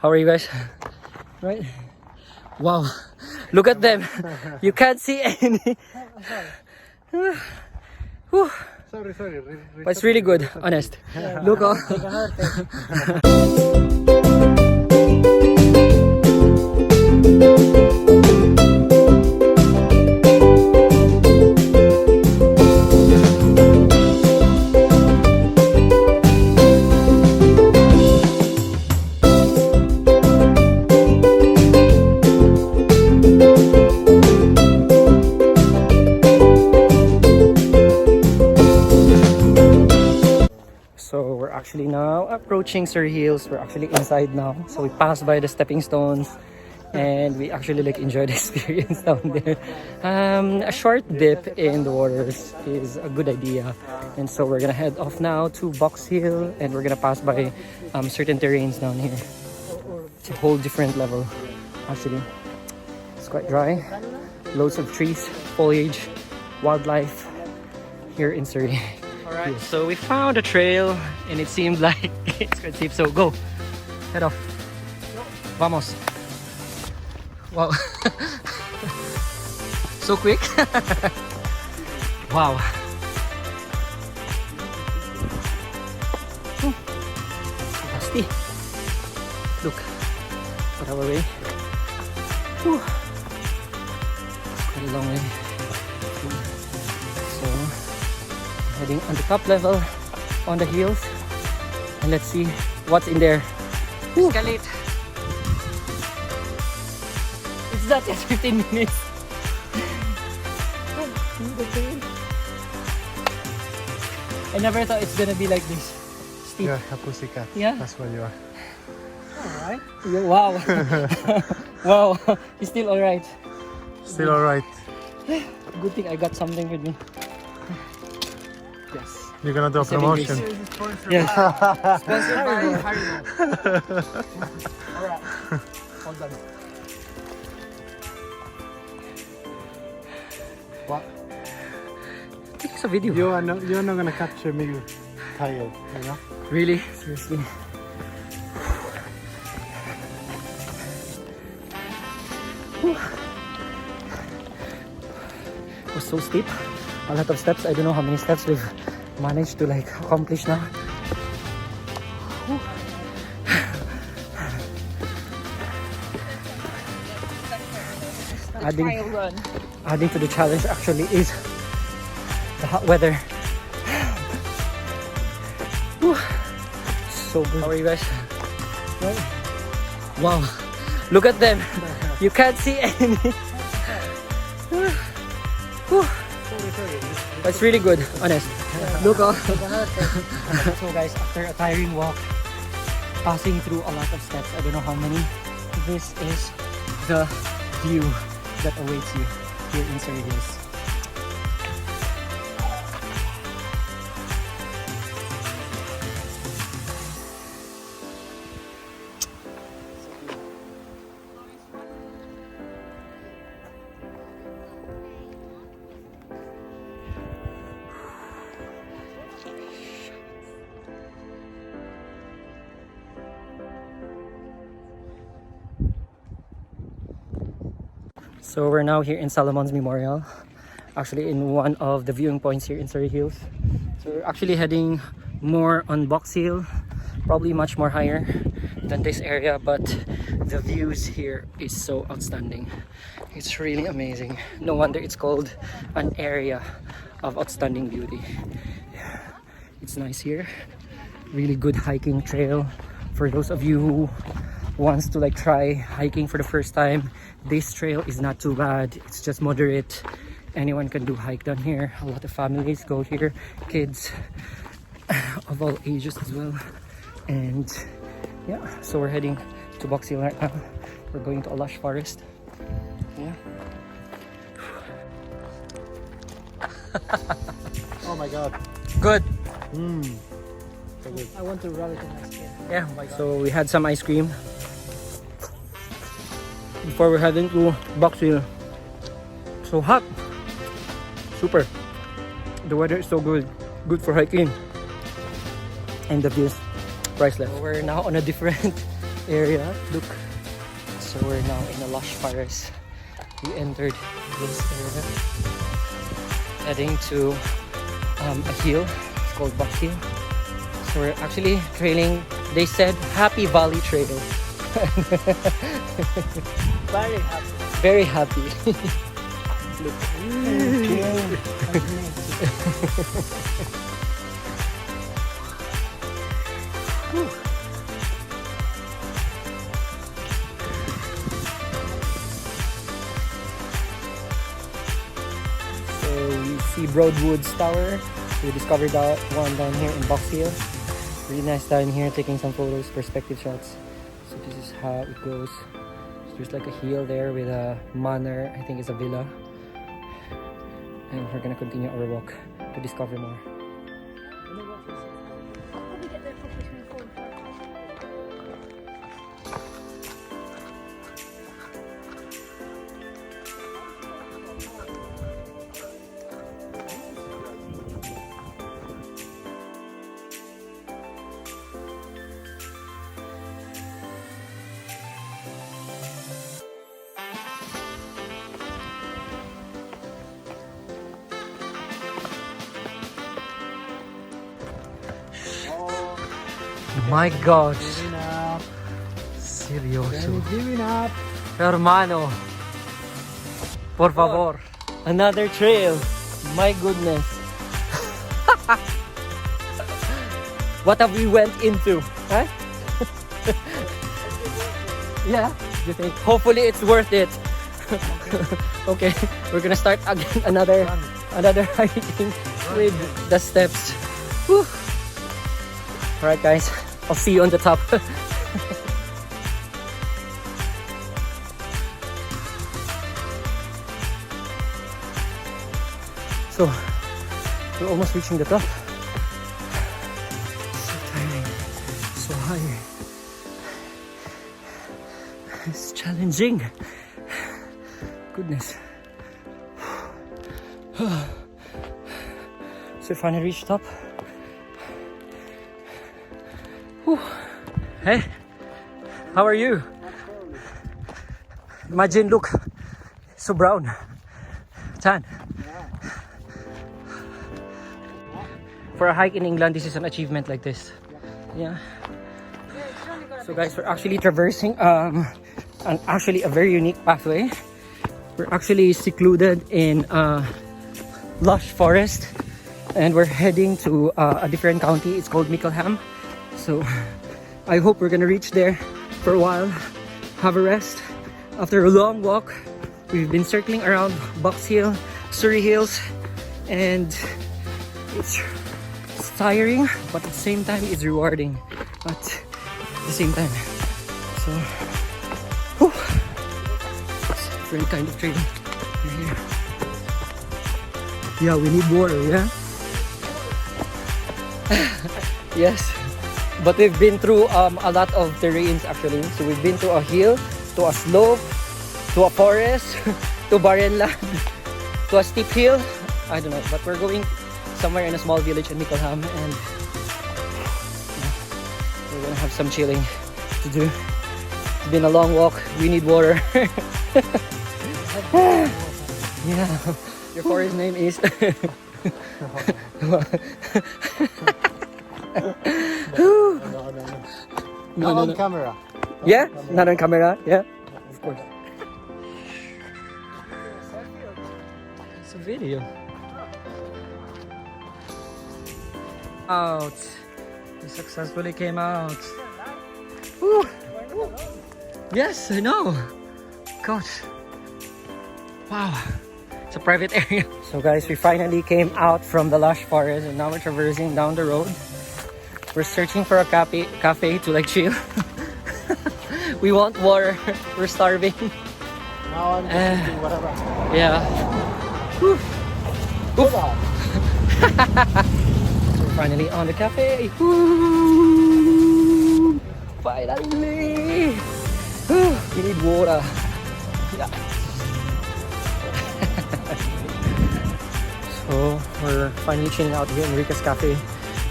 How are you guys? Right? Wow. Look at them. You can't see any. Whew. Sorry. But it's really good, honest. Look oh. So we're actually now approaching Surrey Hills. We're actually inside now. So we passed by the stepping stones and we actually like enjoyed the experience down there. A short dip in the waters is a good idea. And so we're gonna head off now to Box Hill and we're gonna pass by certain terrains down here. It's a whole different level actually. It's quite dry. Loads of trees, foliage, wildlife here in Surrey. Alright, so we found a trail and it seemed like it's quite safe, so go! Head off! Vamos! Wow! So quick! Wow! Dusty! Look! What our way! Whew. It's quite a long way. So, heading on the top level on the hills and let's see what's in there. Escalate. It's not just 15 minutes. I never thought it's gonna be like this steep. You're a pussycat. Yeah. That's what you are. Alright. Wow. Wow. He's still alright. Still alright. Good thing I got something with me. Yes. You're gonna do a promotion. Yes. Sponsored by Harry. Alright. Hold on. What? It's a video. You're not gonna capture me tired, you know? Really? Seriously? It was so steep. A lot of steps. I don't know how many steps we've managed to like accomplish now. Adding to the challenge actually is the hot weather. So good. How are you guys? Wow. Look at them. You can't see any. But it's really good, honest. Look oh. So guys, after a tiring walk, passing through a lot of steps, I don't know how many, this is the view that awaits you here in Surrey Hills. So we're now here in Solomon's Memorial, actually in one of the viewing points here in Surrey Hills. So we're actually heading more on Box Hill, probably much more higher than this area, but the views here is so outstanding. It's really amazing. No wonder it's called an area of outstanding beauty. It's nice here. Really good hiking trail for those of you who wants to like try hiking for the first time. This trail is not too bad. It's just moderate. Anyone can do hike down here. A lot of families go here, kids of all ages as well. And yeah, so we're heading to Box Hill right now. We're going to a lush forest. Yeah. Oh my god. Good. So good. I want to rub it in my skin. Yeah, so we had some ice cream before we're heading to Box Hill. So hot. Super. The weather is so good. Good for hiking. And the views priceless. So we're now on a different area. Look. So we're now in a lush forest. We entered this area, heading to a hill. It's called Box Hill. So we're actually trailing. They said Happy Valley Trail. Very happy. Very happy. Look. So we see Broadwood's Tower. We discovered that one down here in Box Hill. Really nice down here, taking some photos, perspective shots. So this is how it goes. So there's like a hill there with a manor. I think it's a villa. And we're gonna continue our walk to discover more. Probably get there for between 4 and 5. My gosh. Giving up. Seryoso. Giving up. Hermano. Por favor. Another trail. My goodness. What have we went into? Huh? Yeah, you think? Hopefully it's worth it. Okay, we're gonna start again another hiking with the steps. Whew. Alright guys, I'll see you on the top. So, we're almost reaching the top. So tiring, so high. It's challenging. Goodness. So we finally reached top. Whew. Hey, how are you? Imagine, look, so brown. Tan. For a hike in England, this is an achievement like this. Yeah. So guys, we're actually traversing actually a very unique pathway. We're actually secluded in lush forest, and we're heading to a different county. It's called Mickleham. So I hope we're gonna reach there for a while, have a rest. After a long walk, we've been circling around Box Hill, Surrey Hills, and it's tiring, but at the same time it's rewarding at the same time. So whew, it's a different kind of training here. Yeah, we need water, yeah. Yes, but we've been through a lot of terrains actually. So we've been to a hill, to a slope, to a forest, to barren land, to a steep hill. I don't know, but we're going somewhere in a small village in Mickleham, and we're gonna have some chilling to do. It's been a long walk. We need water. Yeah. Your forest name is. Not on camera. Yeah, not on camera. Yeah, of course. It's a video. Out. We successfully came out. Woo. Yes, I know. Gosh. Wow. It's a private area. So guys, we finally came out from the lush forest, and now we're traversing down the road. We're searching for a cafe to like chill. We want water. We're starving. Now I'm just eating whatever. Yeah. Whew. Oof. So we're finally on the cafe. Woo. Finally. Whew. We need water. Yeah. So we're finally chilling out here in Enrique's Cafe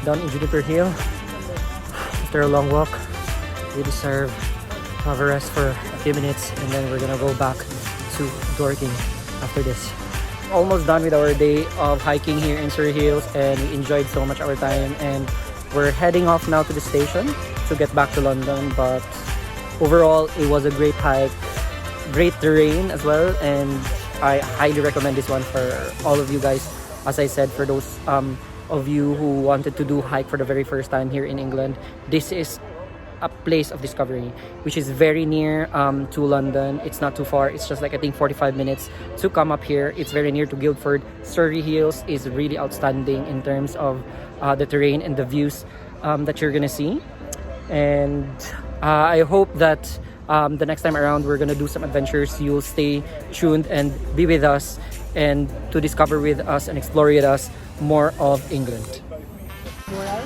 down in Juniper Hill. After a long walk, we deserve have a rest for a few minutes, and then we're gonna go back to Dorking after this. Almost done with our day of hiking here in Surrey Hills, and we enjoyed so much our time, and we're heading off now to the station to get back to London. But overall, it was a great hike, great terrain as well, and I highly recommend this one for all of you guys. As I said, for those of you who wanted to do hike for the very first time here in England, this is a place of discovery, which is very near to London. It's not too far. It's just like I think 45 minutes to come up here. It's very near to Guildford. Surrey Hills is really outstanding in terms of the terrain and the views that you're gonna see. And I hope that the next time around we're gonna do some adventures. You'll stay tuned and be with us and to discover with us and explore with us more of England. More else,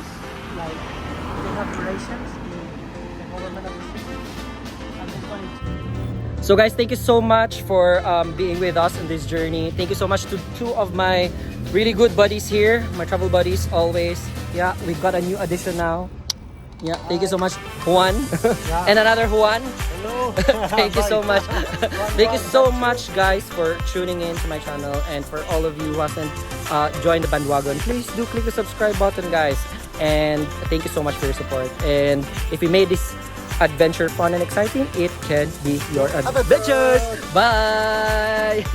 like they have relations in the government of the city. And this one is So guys, thank you so much for being with us on this journey. Thank you so much to two of my really good buddies here, my travel buddies always. Yeah, we've got a new addition now. Yeah, thank you so much, Juan. And another Juan. Hello. Thank you so much. Thank you so much, guys, for tuning in to my channel, and for all of you who hasn't joined the bandwagon, please do click the subscribe button, guys. And thank you so much for your support. And if you made this adventure fun and exciting, it can be your adventures. Bye.